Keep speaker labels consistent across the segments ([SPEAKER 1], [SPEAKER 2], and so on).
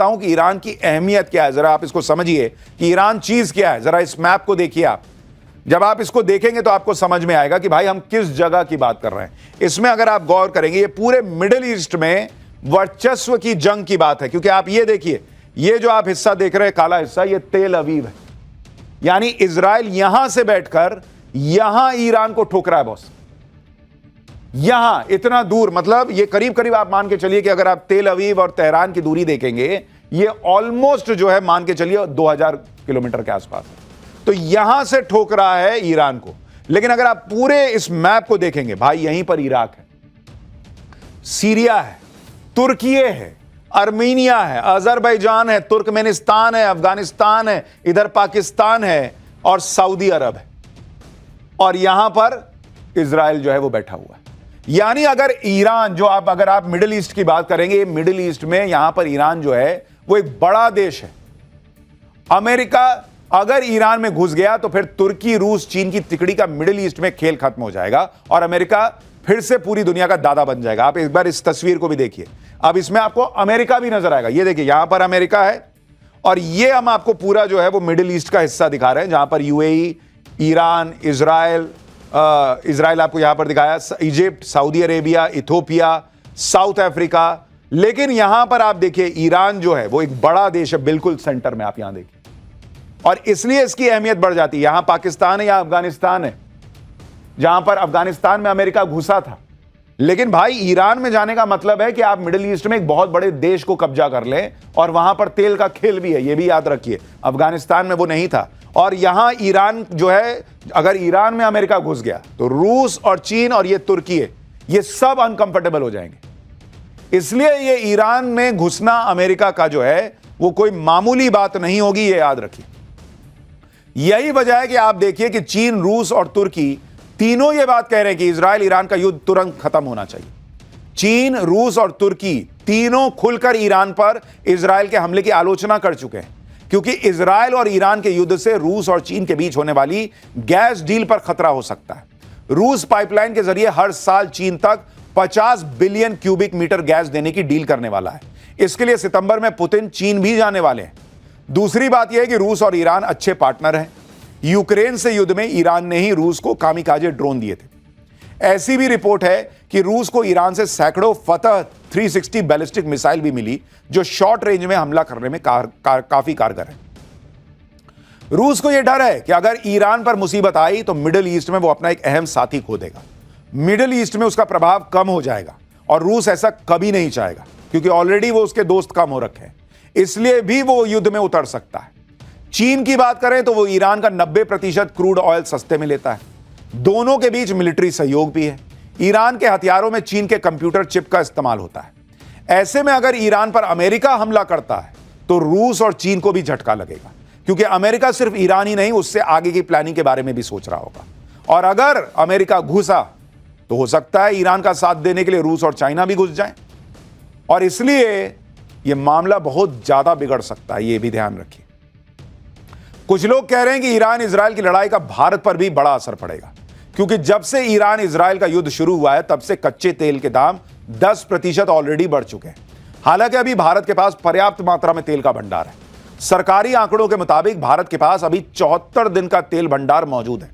[SPEAKER 1] सकता हूं कि ईरान की अहमियत क्या है। जरा आप इसको समझिए कि ईरान चीज क्या है। जरा इस मैप को देखिए आप। जब आप इसको देखेंगे तो आपको समझ में आएगा कि भाई हम किस जगह की बात कर रहे हैं। इसमें अगर आप गौर करेंगे, ये पूरे मिडिल ईस्ट में वर्चस्व की जंग की बात है। क्योंकि आप ये देखिए, ये जो आप हिस्सा देख रहे हैं, काला हिस्सा, ये तेल अवीव है। यानी इजराइल यहां से बैठकर यहां ईरान को ठोक रहा है बॉस। यहां इतना दूर, मतलब ये करीब करीब आप मान के चलिए कि अगर आप तेल अवीव और तेहरान की दूरी देखेंगे, ये ऑलमोस्ट जो है मान के चलिए 2000 किलोमीटर के आसपास है। तो यहां से ठोक रहा है ईरान को। लेकिन अगर आप पूरे इस मैप को देखेंगे, भाई यहीं पर इराक है, सीरिया है, तुर्की है, अर्मीनिया है, अजरबैजान है, तुर्कमेनिस्तान है, अफगानिस्तान है, इधर पाकिस्तान है और सऊदी अरब है, और यहां पर इजराइल जो है वो बैठा हुआ है। यानी अगर ईरान, जो अगर आप मिडिल ईस्ट की बात करेंगे, मिडिल ईस्ट में यहां पर ईरान जो है वो एक बड़ा देश है। अमेरिका अगर ईरान में घुस गया तो फिर तुर्की, रूस, चीन की तिकड़ी का मिडिल ईस्ट में खेल खत्म हो जाएगा और अमेरिका फिर से पूरी दुनिया का दादा बन जाएगा। आप एक बार इस तस्वीर को भी देखिए। अब इसमें आपको अमेरिका भी नजर आएगा। ये देखिए, यहां पर अमेरिका है और ये हम आपको पूरा जो है वो मिडिल ईस्ट का हिस्सा दिखा रहे हैं, जहां पर यूएई, ईरान, इजराइल आपको यहां पर दिखाया, Egypt, Saudi Arabia, Ethiopia, south Africa. लेकिन यहां पर आप देखिए, ईरान जो है वो एक बड़ा देश है, बिल्कुल सेंटर में आप यहां देखिए, और इसलिए इसकी अहमियत बढ़ जाती है। यहां पाकिस्तान है, यहां अफगानिस्तान है, जहां पर अफगानिस्तान में अमेरिका घुसा था। लेकिन भाई ईरान में जाने का मतलब है कि आप मिडिल ईस्ट में एक बहुत बड़े देश को कब्जा कर लें, और वहां पर तेल का खेल भी है, यह भी याद रखिए। अफगानिस्तान में वो नहीं था। और यहां ईरान जो है, अगर ईरान में अमेरिका घुस गया तो रूस और चीन और ये तुर्की है, ये सब अनकंफर्टेबल हो जाएंगे। इसलिए ये ईरान में घुसना अमेरिका का जो है वो कोई मामूली बात नहीं होगी, ये याद रखिए। यही वजह है कि आप देखिए कि चीन, रूस और तुर्की तीनों ये बात कह रहे हैं कि इजराइल ईरान का युद्ध तुरंत खत्म होना चाहिए। चीन, रूस और तुर्की तीनों खुलकर ईरान पर इजराइल के हमले की आलोचना कर चुके हैं, क्योंकि इजराइल और ईरान के युद्ध से रूस और चीन के बीच होने वाली गैस डील पर खतरा हो सकता है। रूस पाइपलाइन के जरिए हर साल चीन तक 50 बिलियन क्यूबिक मीटर गैस देने की डील करने वाला है। इसके लिए सितंबर में पुतिन चीन भी जाने वाले हैं। दूसरी बात यह है कि रूस और ईरान अच्छे पार्टनर हैं। यूक्रेन से युद्ध में ईरान ने ही रूस को कामिकाजे ड्रोन दिए थे। ऐसी भी रिपोर्ट है कि रूस को ईरान से सैकड़ों फतह 360 बैलिस्टिक मिसाइल भी मिली, जो शॉर्ट रेंज में हमला करने में काफी कारगर है। रूस को यह डर है कि अगर ईरान पर मुसीबत आई तो मिडिल ईस्ट में वो अपना एक अहम साथी खो देगा। मिडिल ईस्ट में उसका प्रभाव कम हो जाएगा, और रूस ऐसा कभी नहीं चाहेगा, क्योंकि ऑलरेडी वो उसके दोस्त कम हो रखे हैं। इसलिए भी वो युद्ध में उतर सकता है। चीन की बात करें तो वो ईरान का 90% क्रूड ऑयल सस्ते में लेता है। दोनों के बीच मिलिट्री सहयोग भी है। ईरान के हथियारों में चीन के कंप्यूटर चिप का इस्तेमाल होता है। ऐसे में अगर ईरान पर अमेरिका हमला करता है तो रूस और चीन को भी झटका लगेगा, क्योंकि अमेरिका सिर्फ ईरान ही नहीं, उससे आगे की प्लानिंग के बारे में भी सोच रहा होगा। और अगर अमेरिका घुसा तो हो सकता है ईरान का साथ देने के लिए रूस और चाइना भी घुस जाएं, और इसलिए यह मामला बहुत ज्यादा बिगड़ सकता है। यह भी ध्यान रखिए। कुछ लोग कह रहे हैं कि ईरान इजराइल की लड़ाई का भारत पर भी बड़ा असर पड़ेगा, क्योंकि जब से ईरान इजराइल का युद्ध शुरू हुआ है तब से कच्चे तेल के दाम 10% ऑलरेडी बढ़ चुके हैं। हालांकि अभी भारत के पास पर्याप्त मात्रा में तेल का भंडार है। सरकारी आंकड़ों के मुताबिक भारत के पास अभी 74 दिन का तेल भंडार मौजूद है।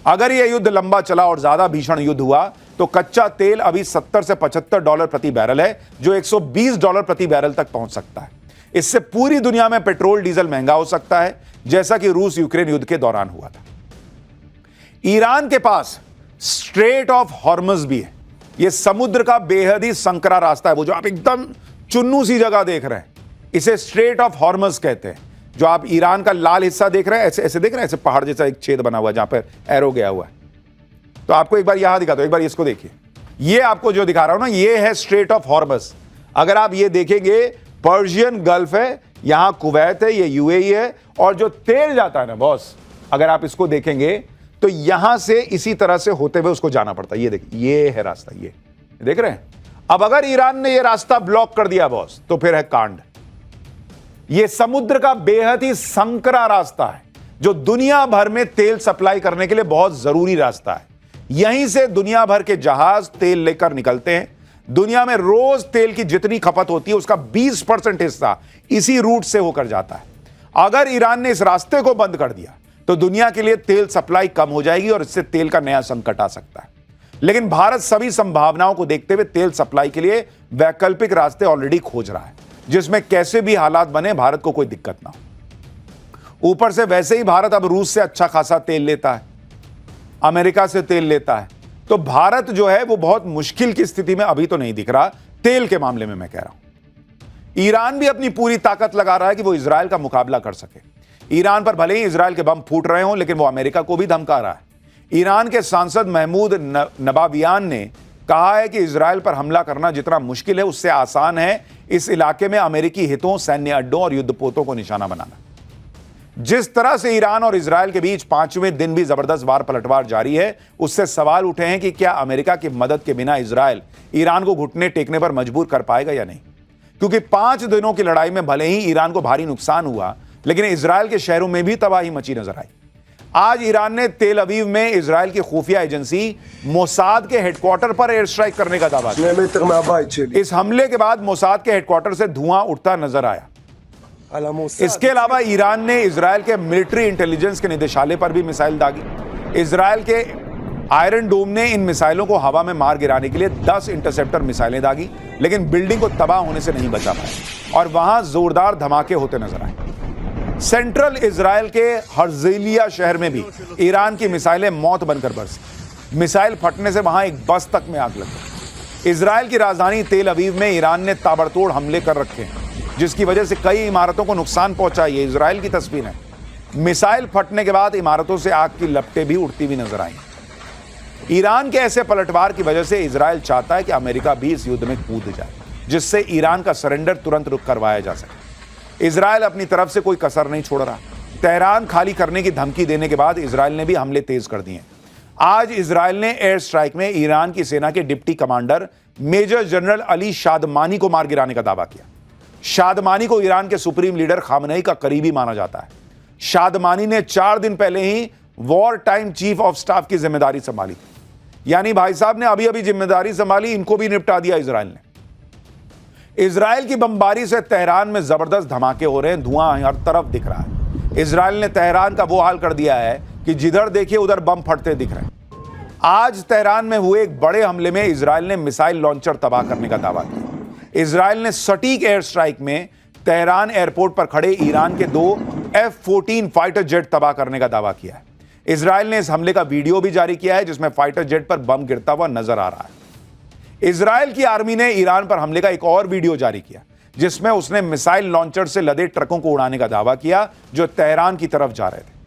[SPEAKER 1] अगर यह युद्ध लंबा चला और ज्यादा भीषण युद्ध हुआ तो कच्चा तेल अभी $70 से $75 प्रति बैरल है, जो $120 प्रति बैरल तक पहुंच सकता है। इससे पूरी दुनिया में पेट्रोल डीजल महंगा हो सकता है, जैसा कि रूस यूक्रेन युद्ध के दौरान हुआ था। ईरान के पास स्ट्रेट ऑफ हॉर्मज भी है। यह समुद्र का बेहद ही संकरा रास्ता है, वो जो आप एकदम चुन्नू सी जगह देख रहे हैं, इसे स्ट्रेट ऑफ हॉर्मज कहते हैं। जो आप ईरान का लाल हिस्सा देख रहे हैं, ऐसे ऐसे देख रहे हैं, ऐसे पहाड़ जैसा एक छेद बना हुआ है जहां पर एरो गया हुआ है। तो आपको एक बार यहां दिखाता हूं, एक बार इसको देखिए। ये आपको जो दिखा रहा हूं ना, ये है स्ट्रेट ऑफ हॉर्मज। अगर आप ये देखेंगे, पर्शियन गल्फ है, यहां कुवैत है, ये यूएई है, और जो तेल जाता है ना बॉस, अगर आप इसको देखेंगे तो यहां से इसी तरह से होते हुए उसको जाना पड़ता है। ये देखिए, ये है रास्ता, ये देख रहे हैं। अब अगर ईरान ने ये रास्ता ब्लॉक कर दिया बॉस, तो फिर है कांड। ये समुद्र का बेहद ही संकरा रास्ता है, जो दुनिया भर में तेल सप्लाई करने के लिए बहुत जरूरी रास्ता है। यहीं से दुनिया भर के जहाज तेल लेकर निकलते हैं। दुनिया में रोज तेल की जितनी खपत होती है उसका 20% हिस्सा इसी रूट से होकर जाता है। अगर ईरान ने इस रास्ते को बंद कर दिया तो दुनिया के लिए तेल सप्लाई कम हो जाएगी और इससे तेल का नया संकट आ सकता है। लेकिन भारत सभी संभावनाओं को देखते हुए तेल सप्लाई के लिए वैकल्पिक रास्ते ऑलरेडी खोज रहा है, जिसमें कैसे भी हालात बने भारत को कोई दिक्कत ना हो। ऊपर से वैसे ही भारत अब रूस से अच्छा खासा तेल लेता है, अमेरिका से तेल लेता है, तो भारत जो है वो बहुत मुश्किल की स्थिति में अभी तो नहीं दिख रहा तेल के मामले में। मैं कह रहा हूं ईरान भी अपनी पूरी ताकत लगा रहा है कि वो इजराइल का मुकाबला कर सके। ईरान पर भले ही इजराइल के बम फूट रहे हों, लेकिन वो अमेरिका को भी धमका रहा है। ईरान के सांसद महमूद नबावियान ने कहा है कि इजराइल पर हमला करना जितना मुश्किल है उससे आसान है इस इलाके में अमेरिकी हितों, सैन्य अड्डों और युद्धपोतों को निशाना बनाना। जिस तरह से ईरान और इजराइल के बीच 5वें दिन भी जबरदस्त वार पलटवार जारी है, उससे सवाल उठे हैं कि क्या अमेरिका की मदद के बिना इजराइल ईरान को घुटने टेकने पर मजबूर कर पाएगा या नहीं। क्योंकि 5 दिनों की लड़ाई में भले ही ईरान को भारी नुकसान हुआ, लेकिन इजराइल के शहरों में भी तबाही मची नजर आई। आज ईरान ने तेल अवीव में इजराइल की खुफिया एजेंसी मोसाद के हेडक्वार्टर पर एयर स्ट्राइक करने का दावा किया। इस हमले के बाद मोसाद के हेडक्वार्टर से धुआं उठता नजर आया। इसके अलावा ईरान ने इजराइल के मिलिट्री इंटेलिजेंस के निदेशालय पर भी मिसाइल दागी। इजराइल के आयरन डोम ने इन मिसाइलों को हवा में मार गिराने के लिए 10 इंटरसेप्टर मिसाइलें दागी, लेकिन बिल्डिंग को तबाह होने से नहीं बचा पाए और वहां जोरदार धमाके होते नजर आए। सेंट्रल इजराइल के हर्जेलिया शहर में भी ईरान की मिसाइलें मौत बनकर बरसी। मिसाइल फटने से वहां एक बस तक में आग लग गई। इजराइल की राजधानी तेल अवीव में ईरान ने ताबड़तोड़ हमले कर रखे हैं, जिसकी वजह से कई इमारतों को नुकसान पहुंचा। ये इजराइल की तस्वीर है। मिसाइल फटने के बाद इमारतों से आग की लपटें भी उड़ती हुई नजर आई। ईरान के ऐसे पलटवार की वजह से इजराइल चाहता है कि अमेरिका भी इस युद्ध में कूद जाए, जिससे ईरान का सरेंडर तुरंत रुक करवाया जा सके। इजराइल अपनी तरफ से कोई कसर नहीं छोड़ रहा। तेहरान खाली करने की धमकी देने के बाद इजराइल ने भी हमले तेज कर दिए। आज इजराइल ने एयर स्ट्राइक में ईरान की सेना के deputy commander major general Ali Shadmani को मार गिराने का दावा किया। शादमानी को ईरान के सुप्रीम लीडर खामनेई का करीबी माना जाता है। शादमानी ने 4 दिन पहले ही war time chief of staff की जिम्मेदारी संभाली, यानी भाई साहब ने अभी अभी जिम्मेदारी संभाली, इनको भी निपटा दिया इजराइल ने। इजराइल की बमबारी से तेहरान में जबरदस्त धमाके हो रहे हैं, धुआं हर तरफ दिख रहा है। इजराइल ने तेहरान का वो हाल कर दिया है कि जिधर देखिए उधर बम फटते दिख रहे हैं। आज तेहरान में हुए एक बड़े हमले में इजराइल ने मिसाइल लॉन्चर तबाह करने का दावा किया। इजराइल ने सटीक एयर स्ट्राइक में तेहरान एयरपोर्ट पर खड़े ईरान के 2 F-14 फाइटर जेट तबाह करने का दावा किया है। इजराइल ने इस हमले का वीडियो भी जारी किया है, जिसमें फाइटर जेट पर बम गिरता हुआ नजर आ रहा है। इजराइल की आर्मी ने ईरान पर हमले का एक और वीडियो जारी किया, जिसमें उसने मिसाइल लॉन्चर से लदे ट्रकों को उड़ाने का दावा किया जो तेहरान की तरफ जा रहे थे।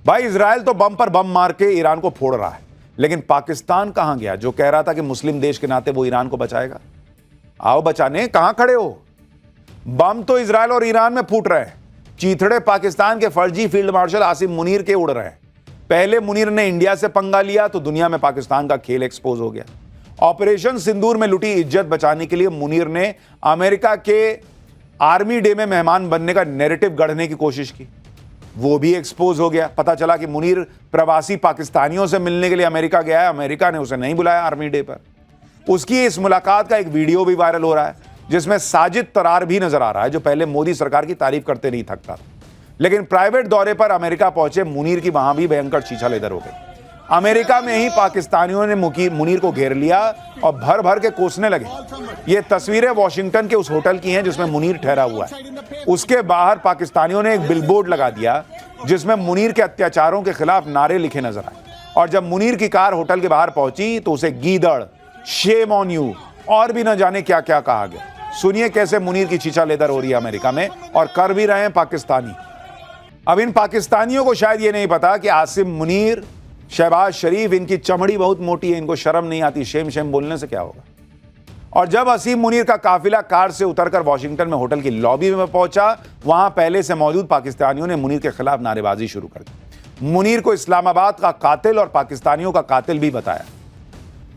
[SPEAKER 1] भाई इजराइल तो बम पर बम मार के ईरान को फोड़ रहा है, लेकिन पाकिस्तान कहां गया जो कह रहा था कि मुस्लिम देश के नाते वो ईरान को बचाएगा। आओ बचाने, कहां खड़े हो? बम तो इजराइल और ईरान में फूट रहे हैं। चीथड़े पाकिस्तान के फर्जी फील्ड मार्शल आसिम मुनीर के उड़ रहे हैं। पहले मुनीर ने इंडिया से पंगा लिया तो दुनिया में पाकिस्तान का खेल एक्सपोज हो गया। ऑपरेशन सिंदूर में लुटी इज्जत बचाने के लिए मुनीर ने अमेरिका के आर्मी डे में मेहमान बनने का नैरेटिव गढ़ने की कोशिश की, वो भी एक्सपोज हो गया। पता चला कि मुनीर प्रवासी पाकिस्तानियों से मिलने के लिए अमेरिका गया है, अमेरिका ने उसे नहीं बुलाया आर्मी डे पर। उसकी इस मुलाकात का एक वीडियो भी वायरल हो रहा है, जिसमें साजिद तरार भी नजर आ रहा है, जो पहले मोदी सरकार की तारीफ करते नहीं थकता। लेकिन प्राइवेट दौरे पर अमेरिका पहुंचे मुनीर की वहां भी भयंकर छीछा लेदर हो गई। अमेरिका में ही पाकिस्तानियों ने मुनीर को घेर लिया और भर भर के कोसने लगे। ये तस्वीरें वॉशिंगटन के उस होटल की हैं जिसमें मुनीर ठहरा हुआ है। उसके बाहर पाकिस्तानियों ने एक बिलबोर्ड लगा दिया जिसमें मुनीर के अत्याचारों के खिलाफ नारे लिखे नजर आए। और जब मुनीर की कार होटल के बाहर पहुंची तो उसे गीदड़, शेम ऑन यू और भी न जाने क्या क्या कहा गया। सुनिए कैसे मुनीर की छीछा लेदर हो रही है अमेरिका में, और कर भी रहे हैं पाकिस्तानी। अब इन पाकिस्तानियों को शायद ये नहीं पता कि आसिम मुनीर, शहबाज शरीफ, इनकी चमड़ी बहुत मोटी है, इनको शर्म नहीं आती, शेम शेम बोलने से क्या होगा। और जब आसिम मुनीर का काफिला कार से उतरकर वॉशिंगटन में होटल की लॉबी में पहुंचा, वहां पहले से मौजूद पाकिस्तानियों ने मुनीर के खिलाफ नारेबाजी शुरू कर दी। मुनीर को इस्लामाबाद का कातिल और पाकिस्तानियों का कातिल भी बताया।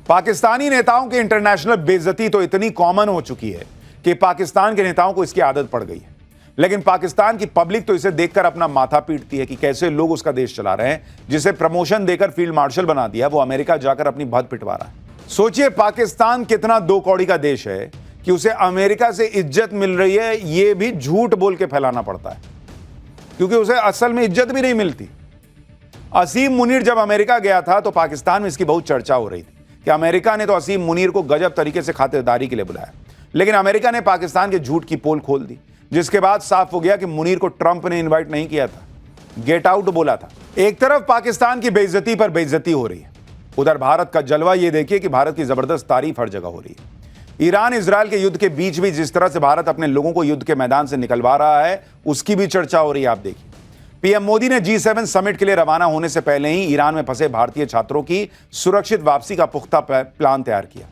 [SPEAKER 1] पाकिस्तानी नेताओं की इंटरनेशनल बेइज्जती तो इतनी कॉमन हो चुकी है कि पाकिस्तान के नेताओं को इसकी आदत पड़ गई है। लेकिन पाकिस्तान की पब्लिक तो इसे देखकर अपना माथा पीटती है कि कैसे लोग उसका देश चला रहे हैं, जिसे प्रमोशन देकर फील्ड मार्शल बना दिया, वो अमेरिका जाकर अपनी भद पिटवा रहा है। सोचिए पाकिस्तान कितना दो कौड़ी का देश है कि उसे अमेरिका से इज्जत मिल रही है, यह भी झूठ बोल के फैलाना पड़ता है, क्योंकि उसे असल में इज्जत भी नहीं मिलती। असीम मुनीर जब अमेरिका गया था तो पाकिस्तान में इसकी बहुत चर्चा हो रही थी कि अमेरिका ने तो असीम मुनीर को गजब तरीके से खातिरदारी के लिए बुलाया, लेकिन अमेरिका ने पाकिस्तान के झूठ की पोल खोल दी, जिसके बाद साफ हो गया कि मुनीर को ट्रंप ने इनवाइट नहीं किया था, गेट आउट बोला था। एक तरफ पाकिस्तान की बेइज्जती पर बेइज्जती हो रही है, उधर भारत का जलवा यह देखिए कि भारत की जबरदस्त तारीफ हर जगह हो रही है। ईरान इजरायल के युद्ध के बीच भी जिस तरह से भारत अपने लोगों को युद्ध के मैदान से निकलवा रहा है, उसकी भी चर्चा हो रही है। आप देखिए, पीएम मोदी ने G7 समिट के लिए रवाना होने से पहले ही ईरान में फंसे भारतीय छात्रों की सुरक्षित वापसी का पुख्ता प्लान तैयार किया।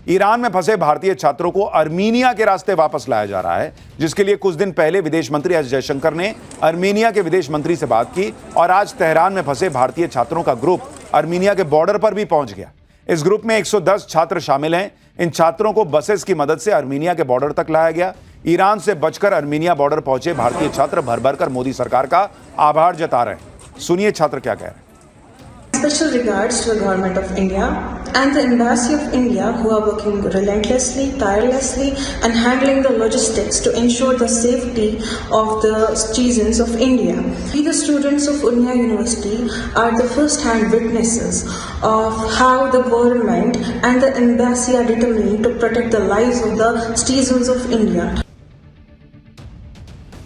[SPEAKER 1] ईरान में फंसे भारतीय छात्रों को अर्मीनिया के रास्ते वापस लाया जा रहा है, जिसके लिए कुछ दिन पहले विदेश मंत्री एस जयशंकर ने अर्मीनिया के विदेश मंत्री से बात की और आज तेहरान में फंसे भारतीय छात्रों का ग्रुप अर्मीनिया के बॉर्डर पर भी पहुंच गया। इस ग्रुप में 110 छात्र शामिल हैं। इन छात्रों को बसेस की मदद से अर्मीनिया के बॉर्डर तक लाया गया। ईरान से बचकर अर्मीनिया बॉर्डर पहुंचे भारतीय छात्र भर भर कर मोदी सरकार का आभार जता रहे हैं। सुनिए छात्र क्या कह रहे हैं।
[SPEAKER 2] Special regards to the Government of India and the Embassy of India, who are working relentlessly, tirelessly and handling the logistics to ensure the safety of the citizens of India. We, the students of Urmia University, are the first-hand witnesses of how the government and the embassy are determined to protect the lives of the citizens of India.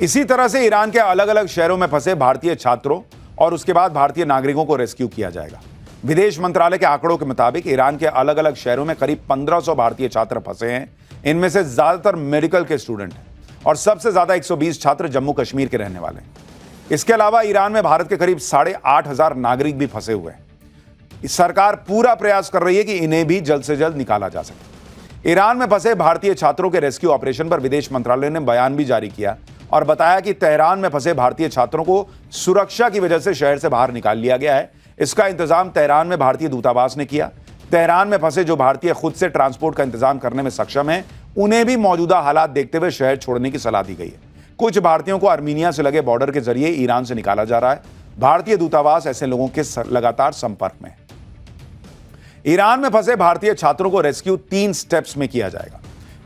[SPEAKER 1] इसी तरह से Iran के अलग अलग शहरों में फंसे भारतीय छात्रों और उसके बाद भारतीय नागरिकों को रेस्क्यू किया जाएगा। विदेश मंत्रालय के आंकड़ों के मुताबिक ईरान के अलग अलग शहरों में करीब 1500 भारतीय छात्र फंसे हैं। इनमें से ज्यादातर मेडिकल के स्टूडेंट हैं और सबसे ज्यादा 120 छात्र जम्मू कश्मीर के रहने वाले हैं। इसके अलावा ईरान में भारत के करीब 8,500 नागरिक भी फंसे हुए हैं। सरकार पूरा प्रयास कर रही है कि इन्हें भी जल्द से जल्द निकाला जा सके। ईरान में फंसे भारतीय छात्रों के रेस्क्यू ऑपरेशन पर विदेश मंत्रालय ने बयान भी जारी किया और बताया कि तेहरान में फंसे भारतीय छात्रों को सुरक्षा की वजह से शहर से बाहर निकाल लिया गया है। इसका इंतजाम तेहरान में भारतीय दूतावास ने किया। तेहरान में फंसे जो भारतीय खुद से ट्रांसपोर्ट का इंतजाम करने में सक्षम हैं, उन्हें भी मौजूदा हालात देखते हुए शहर छोड़ने की सलाह दी गई है। कुछ भारतीयों को अर्मीनिया से लगे बॉर्डर के जरिए ईरान से निकाला जा रहा है। भारतीय दूतावास ऐसे लोगों के लगातार संपर्क में है। ईरान में फंसे भारतीय छात्रों को रेस्क्यू 3 स्टेप्स में किया जाएगा।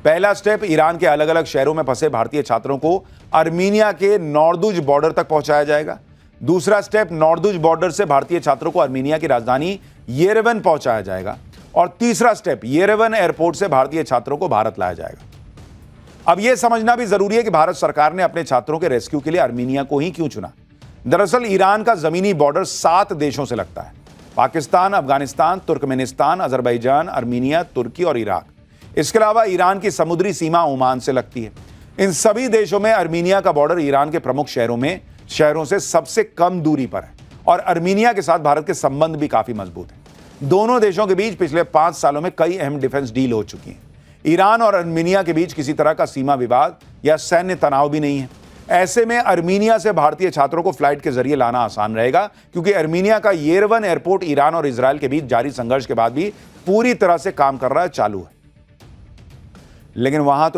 [SPEAKER 1] पहला स्टेप, ईरान के अलग अलग शहरों में फंसे भारतीय छात्रों को अर्मीनिया के नॉर्दुज बॉर्डर तक पहुंचाया जाएगा। दूसरा स्टेप, नॉर्दुज बॉर्डर से भारतीय छात्रों को अर्मीनिया की राजधानी येरेवन पहुंचाया जाएगा और तीसरा स्टेप, येरेवन एयरपोर्ट से भारतीय छात्रों को भारत लाया जाएगा। अब यह समझना भी जरूरी है कि भारत सरकार ने अपने छात्रों के रेस्क्यू के लिए अर्मीनिया को ही क्यों चुना। दरअसल ईरान का जमीनी बॉर्डर 7 देशों से लगता है: पाकिस्तान, अफगानिस्तान, तुर्कमेनिस्तान, अजरबैजान, अर्मीनिया, तुर्की और इराक। इसके अलावा ईरान की समुद्री सीमा ओमान से लगती है। इन सभी देशों में अर्मीनिया का बॉर्डर ईरान के प्रमुख शहरों से सबसे कम दूरी पर है और अर्मीनिया के साथ भारत के संबंध भी काफी मजबूत हैं। दोनों देशों के बीच पिछले 5 सालों में कई अहम डिफेंस डील हो चुकी हैं। ईरान और अर्मीनिया के बीच किसी तरह का सीमा विवाद या सैन्य तनाव भी नहीं है। ऐसे में अर्मीनिया से भारतीय छात्रों को फ्लाइट के जरिए लाना आसान रहेगा, क्योंकि अर्मीनिया का येरेवन एयरपोर्ट ईरान और इजरायल के बीच जारी संघर्ष के बाद भी पूरी तरह से काम कर रहा है, चालू है। लेकिन वहां तो